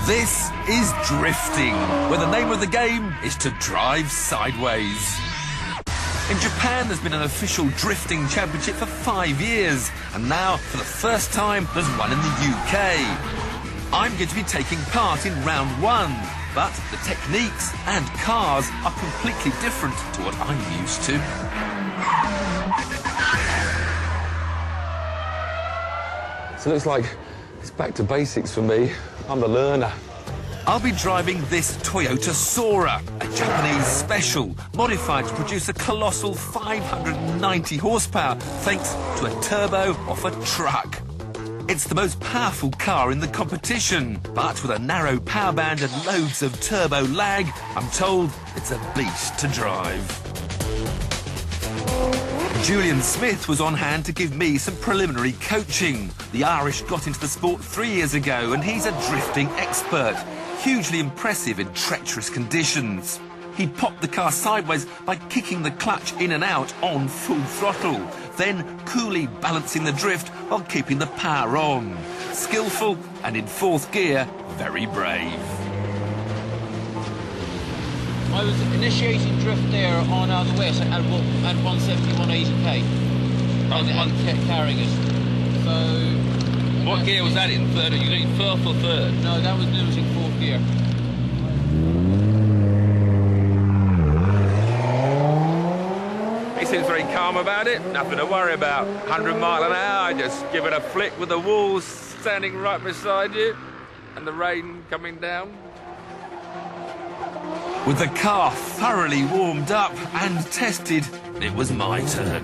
This is drifting, where the name of the game is to drive sideways. In Japan, there's been an official drifting championship for 5 years, and now, for the first time, there's one in the UK. I'm going to be taking part in round 1, but the techniques and cars are completely different to what I'm used to. So it looks like it's back to basics for me. I'm the learner. I'll be driving this Toyota Sora, a Japanese special, modified to produce a colossal 590 horsepower thanks to a turbo off a truck. It's the most powerful car in the competition, but with a narrow power band and loads of turbo lag, I'm told it's a beast to drive. Julian Smith was on hand to give me some preliminary coaching. The Irish got into the sport 3 years ago, and he's a drifting expert, hugely impressive in treacherous conditions. He popped the car sideways by kicking the clutch in and out on full throttle, then coolly balancing the drift while keeping the power on. Skillful and in 4th gear, very brave. I was initiating drift there on the west at 170, 180k, and kept carrying us. So, what gear was that in? Third? Are you doing 4th or 3rd? No, that was losing 4th gear. He seems very calm about it, nothing to worry about. 100 miles an hour, just give it a flick with the walls standing right beside you and the rain coming down. With the car thoroughly warmed up and tested, it was my turn.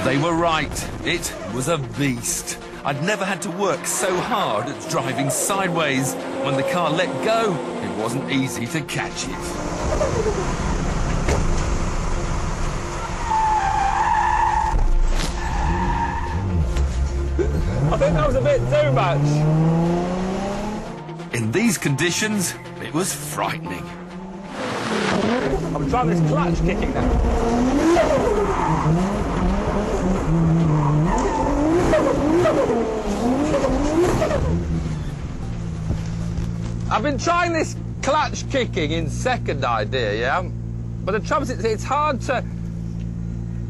They were right, it was a beast. I'd never had to work so hard at driving sideways. When the car let go, it wasn't easy to catch it. I think that was a bit too much. In these conditions, it was frightening. I'm trying this clutch kicking now. I've been trying this clutch kicking in second idea, yeah? But the trouble is, it's hard to...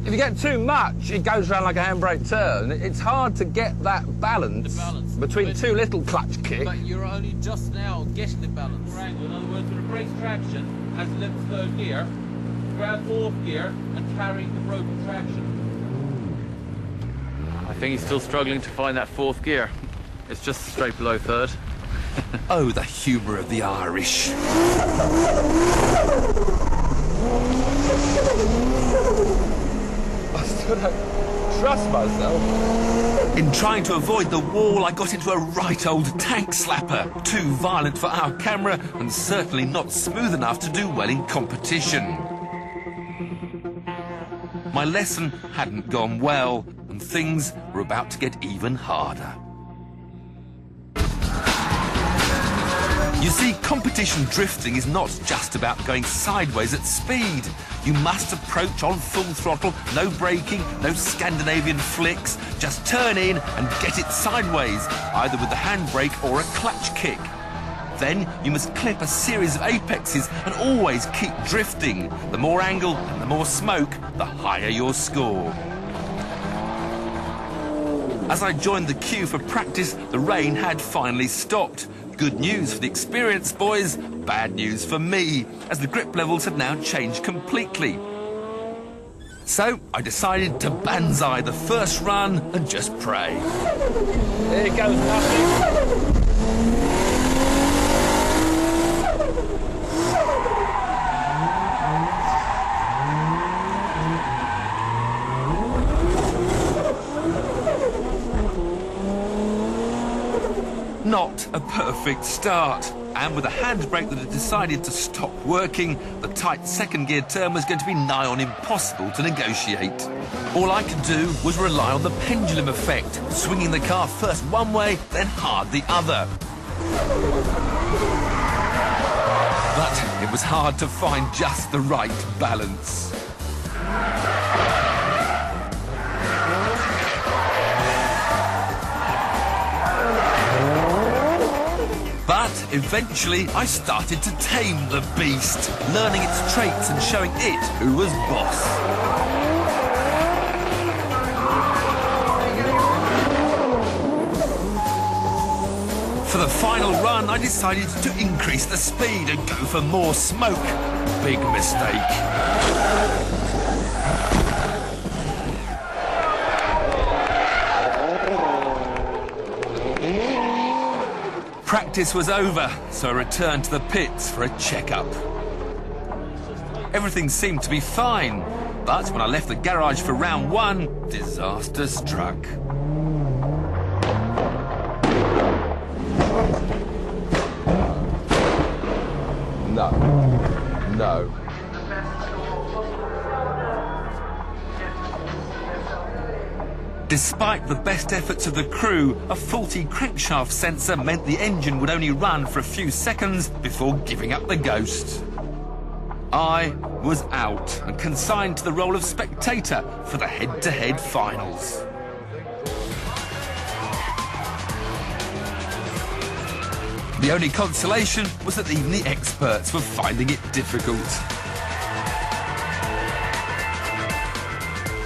If you get too much, it goes around like a handbrake turn. It's hard to get that balance between two little clutch kicks. But you're only just now getting the balance. In other words, with a brake traction, as left 3rd gear, grab 4th gear and carry the broken traction. I think he's still struggling to find that 4th gear. It's just straight below 3rd. Oh, the humour of the Irish. I still don't trust myself. In trying to avoid the wall, I got into a right old tank slapper. Too violent for our camera and certainly not smooth enough to do well in competition. My lesson hadn't gone well, and things were about to get even harder. You see, competition drifting is not just about going sideways at speed. You must approach on full throttle, no braking, no Scandinavian flicks. Just turn in and get it sideways, either with the handbrake or a clutch kick. Then you must clip a series of apexes and always keep drifting. The more angle and the more smoke, the higher your score. As I joined the queue for practice, the rain had finally stopped. Good news for the experienced boys, bad news for me, as the grip levels had now changed completely. So I decided to banzai the first run and just pray. Here goes nothing. Not a perfect start. And with a handbrake that had decided to stop working, the tight 2nd gear turn was going to be nigh on impossible to negotiate. All I could do was rely on the pendulum effect, swinging the car first one way, then hard the other. But it was hard to find just the right balance. But eventually I started to tame the beast, learning its traits and showing it who was boss. For the final run, I decided to increase the speed and go for more smoke. Big mistake. Practice was over, so I returned to the pits for a checkup. Everything seemed to be fine, but when I left the garage for round one, disaster struck. No. Despite the best efforts of the crew, a faulty crankshaft sensor meant the engine would only run for a few seconds before giving up the ghost. I was out and consigned to the role of spectator for the head-to-head finals. The only consolation was that even the experts were finding it difficult.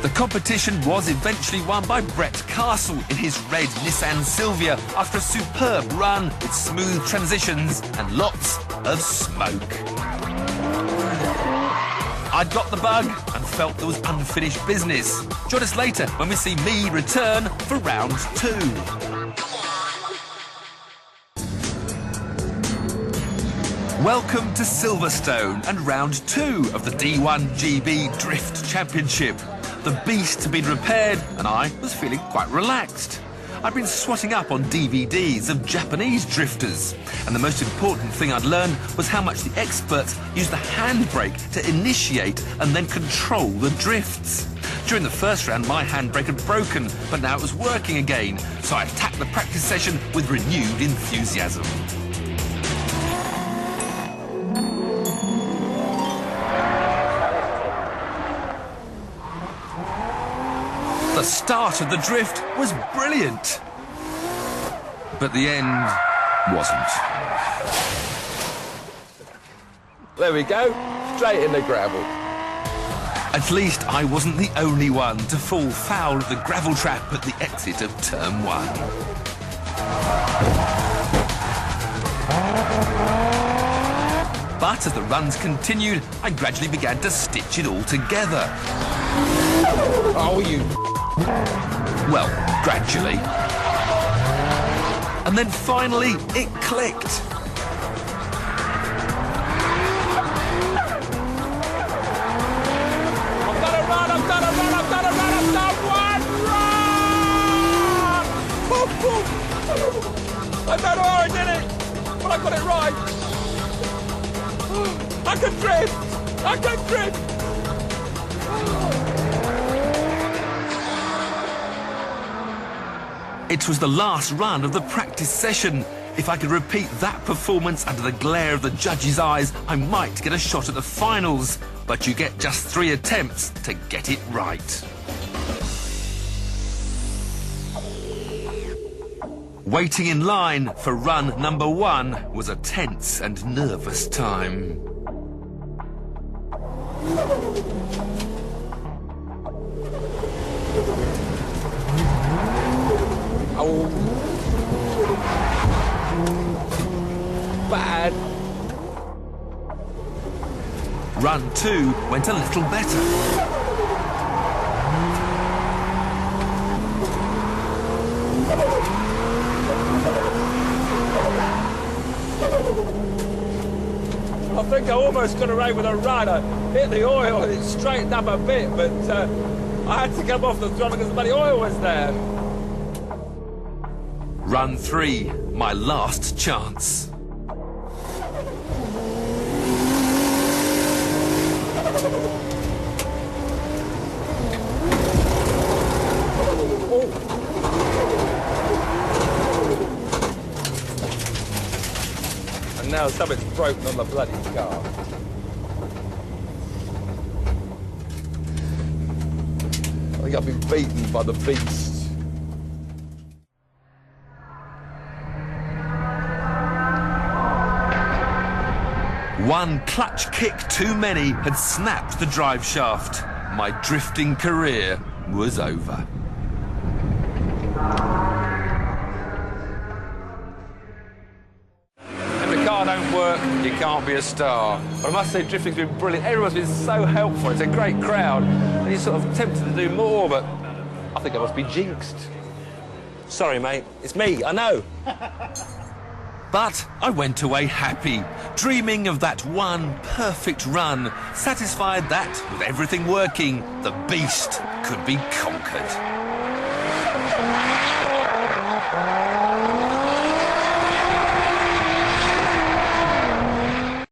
The competition was eventually won by Brett Castle in his red Nissan Silvia after a superb run with smooth transitions and lots of smoke. I'd got the bug and felt there was unfinished business. Join us later when we see me return for round two. Welcome to Silverstone and round two of the D1 GB Drift Championship. The beast had been repaired and I was feeling quite relaxed. I'd been swatting up on DVDs of Japanese drifters, and the most important thing I'd learned was how much the experts use the handbrake to initiate and then control the drifts. During the first round, my handbrake had broken, but now it was working again, so I attacked the practice session with renewed enthusiasm. The start of the drift was brilliant, but the end wasn't. There we go, straight in the gravel. At least I wasn't the only one to fall foul of the gravel trap at the exit of turn one. But as the runs continued, I gradually began to stitch it all together. Oh, you... Well, gradually. And then finally, it clicked. I've done a run, I've done a run, I've done a run, I've done one run! Poof, poof. I don't know how I did it, but I got it right. I can drift! I can drift! It was the last run of the practice session. If I could repeat that performance under the glare of the judges' eyes, I might get a shot at the finals. But you get just 3 attempts to get it right. Waiting in line for run number 1 was a tense and nervous time. Oh. Bad. Run 2 went a little better. I think I almost got away with a run. I hit the oil and it straightened up a bit, but I had to come off the throttle because the bloody oil was there. Run 3, my last chance. And now something's broken on the bloody car. I think I've been beaten by the beast. One clutch kick too many had snapped the drive shaft. My drifting career was over. If the car don't work, you can't be a star. But I must say, drifting's been brilliant. Everyone's been so helpful. It's a great crowd. And you're sort of tempted to do more, but I think I must be jinxed. Sorry, mate. It's me, I know. But I went away happy, dreaming of that one perfect run, satisfied that, with everything working, the beast could be conquered.